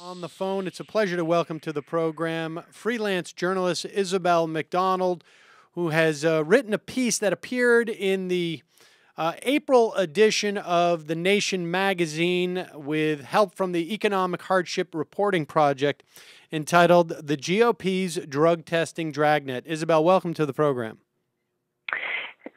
On the phone, it's a pleasure to welcome to the program freelance journalist Isabel Macdonald, who has written a piece that appeared in the April edition of The Nation magazine with help from the Economic Hardship Reporting Project, entitled The GOP's Drug Testing Dragnet. Isabel, welcome to the program.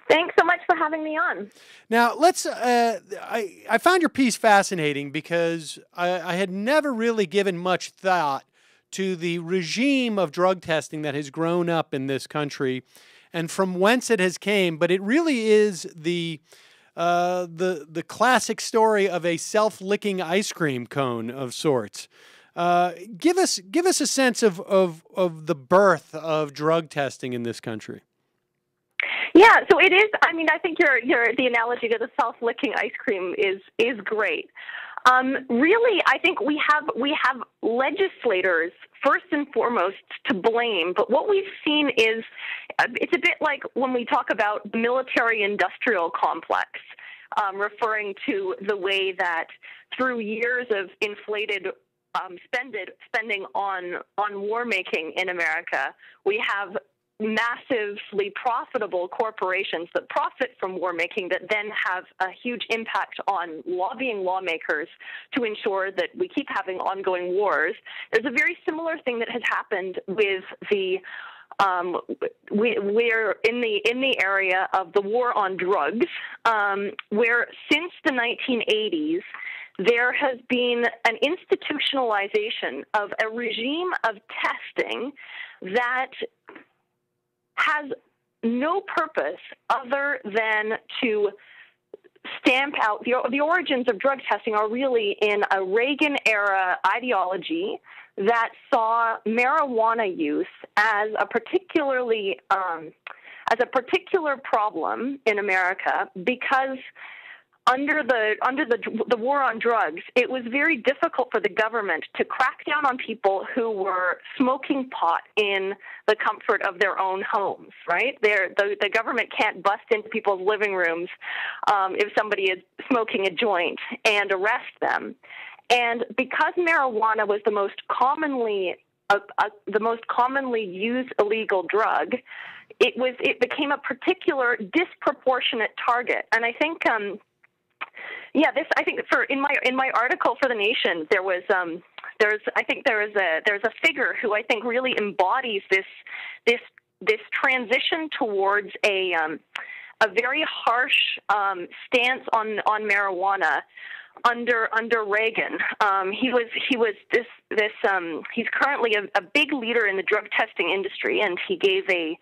Thanks so much for having me on. Now, I found your piece fascinating because I had never really given much thought to the regime of drug testing that has grown up in this country and from whence it has came. But it really is the classic story of a self-licking ice cream cone of sorts. Give us a sense of the birth of drug testing in this country. Yeah, so it is. I mean, I think the analogy to the self-licking ice cream is great. Really, I think we have legislators first and foremost to blame. But what we've seen is it's a bit like when we talk about the military-industrial complex, referring to the way that through years of inflated spending on war making in America, we have massively profitable corporations that profit from war making that then have a huge impact on lobbying lawmakers to ensure that we keep having ongoing wars. There's a very similar thing that has happened with the we're in the area of the war on drugs, where since the 1980s there has been an institutionalization of a regime of testing that has no purpose other than to stamp out the origins of drug testing are really in a Reagan-era ideology that saw marijuana use as a particular problem in America because under the war on drugs, it was very difficult for the government to crack down on people who were smoking pot in the comfort of their own homes, right? The government can't bust into people's living rooms if somebody is smoking a joint and arrest them. And because marijuana was the most commonly used illegal drug, it became a particular disproportionate target. And I think in my article for The Nation, there's a figure who I think really embodies this transition towards a very harsh stance on marijuana under Reagan. He's currently a big leader in the drug testing industry, and he gave a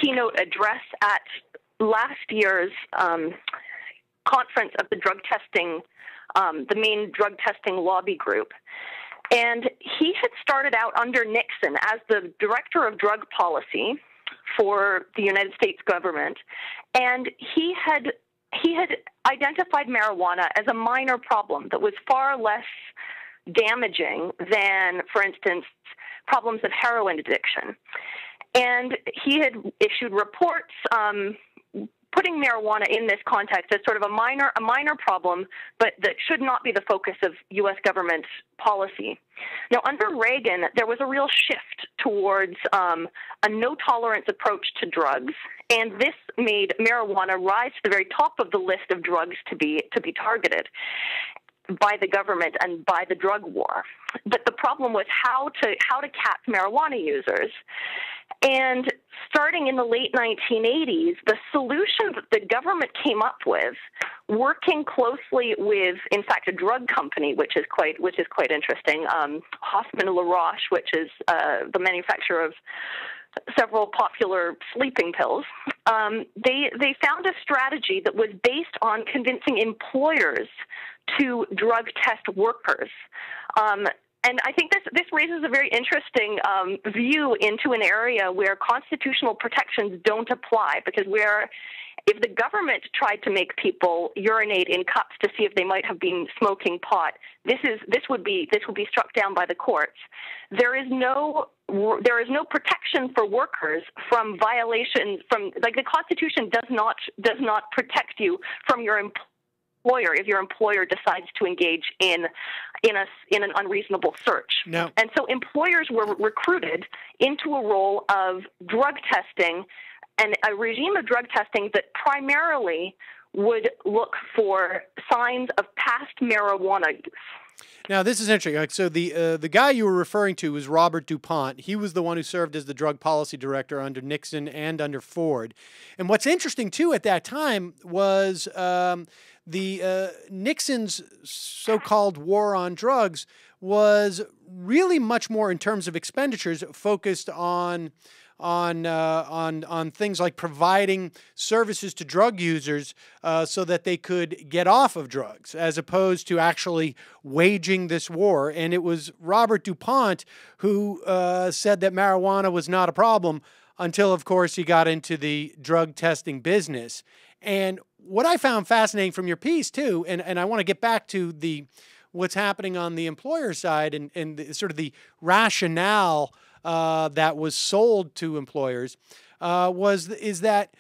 keynote address at last year's conference of the drug testing, the main drug testing lobby group. And he had started out under Nixon as the director of drug policy for the United States government. And he had identified marijuana as a minor problem that was far less damaging than, for instance, problems of heroin addiction. And he had issued reports putting marijuana in this context as sort of a minor problem, but that should not be the focus of U.S. government policy. Now, under Reagan, there was a real shift towards a no-tolerance approach to drugs, and this made marijuana rise to the very top of the list of drugs to be targeted by the government and by the drug war. But the problem was how to cap marijuana users. And starting in the late 1980s, the solution that the government came up with, working closely with, in fact, a drug company, which is quite interesting, Hoffman La Roche, which is the manufacturer of several popular sleeping pills, they found a strategy that was based on convincing employers to drug test workers. And I think this raises a very interesting view into an area where constitutional protections don't apply, because if the government tried to make people urinate in cups to see if they might have been smoking pot, this would be struck down by the courts. There is no protection for workers from violations the Constitution does not protect you from your employer if your employer decides to engage in an unreasonable search. No. And so employers were recruited into a role of drug testing, and a regime of drug testing that primarily would look for signs of past marijuana use. Now, this is interesting. So the guy you were referring to was Robert DuPont. He was the one who served as the drug policy director under Nixon and under Ford. And what's interesting, too, at that time was Nixon's so-called war on drugs was really much more, in terms of expenditures, focused on things like providing services to drug users so that they could get off of drugs, as opposed to actually waging this war. And it was Robert DuPont who said that marijuana was not a problem until, of course, he got into the drug testing business. And what I found fascinating from your piece, too, and I want to get back to what's happening on the employer side and sort of the rationale that was sold to employers is that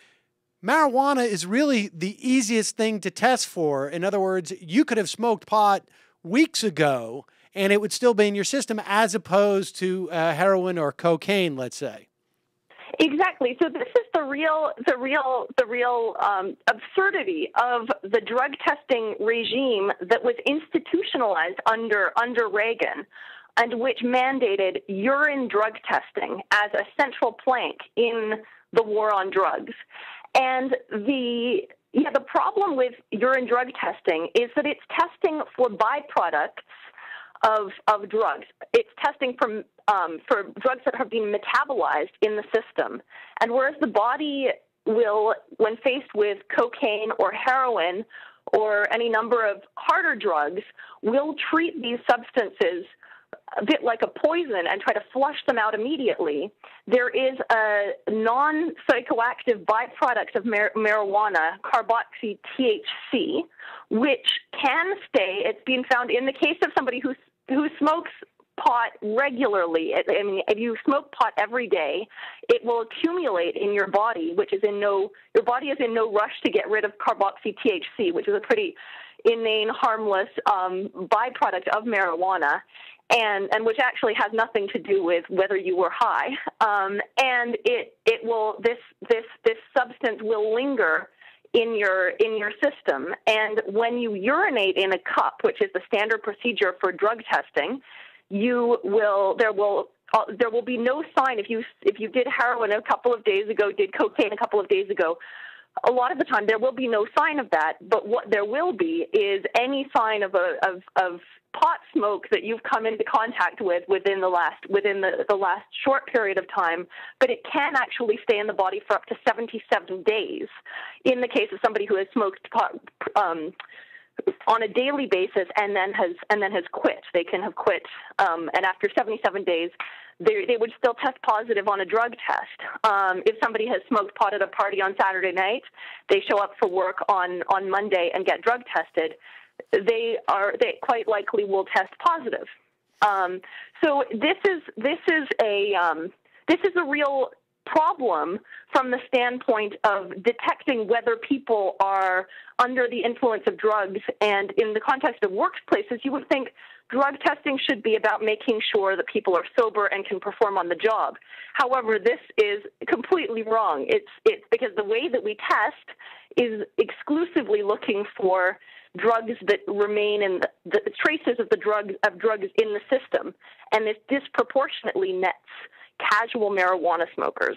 marijuana is really the easiest thing to test for. In other words, you could have smoked pot weeks ago and it would still be in your system, as opposed to heroin or cocaine, let's say. Exactly. So this is the real absurdity of the drug testing regime that was institutionalized under Reagan, and which mandated urine drug testing as a central plank in the war on drugs. And the problem with urine drug testing is that it's testing for byproducts of drugs. It's testing for drugs that have been metabolized in the system. And whereas the body will, when faced with cocaine or heroin or any number of harder drugs, will treat these substances a bit like a poison and try to flush them out immediately, there is a non-psychoactive byproduct of marijuana, carboxy-THC, which can stay. It's been found in the case of somebody who smokes pot regularly. I mean, if you smoke pot every day, it will accumulate in your body, your body is in no rush to get rid of carboxy-THC, which is a pretty inane, harmless byproduct of marijuana. And which actually has nothing to do with whether you were high, and this substance will linger in your system. And when you urinate in a cup, which is the standard procedure for drug testing, there will be no sign if you did heroin a couple of days ago, did cocaine a couple of days ago. A lot of the time, there will be no sign of that, but what there will be is any sign of pot smoke that you've come into contact with within the last short period of time. But it can actually stay in the body for up to 77 days. In the case of somebody who has smoked pot on a daily basis and then has quit, they can have quit, and after 77 days. They would still test positive on a drug test. If somebody has smoked pot at a party on Saturday night, they show up for work on Monday and get drug tested, they quite likely will test positive. So this is a real problem from the standpoint of detecting whether people are under the influence of drugs. And in the context of workplaces, you would think drug testing should be about making sure that people are sober and can perform on the job. However, this is completely wrong. It's because the way that we test is exclusively looking for drugs that remain in the traces of drugs in the system, and it disproportionately nets casual marijuana smokers.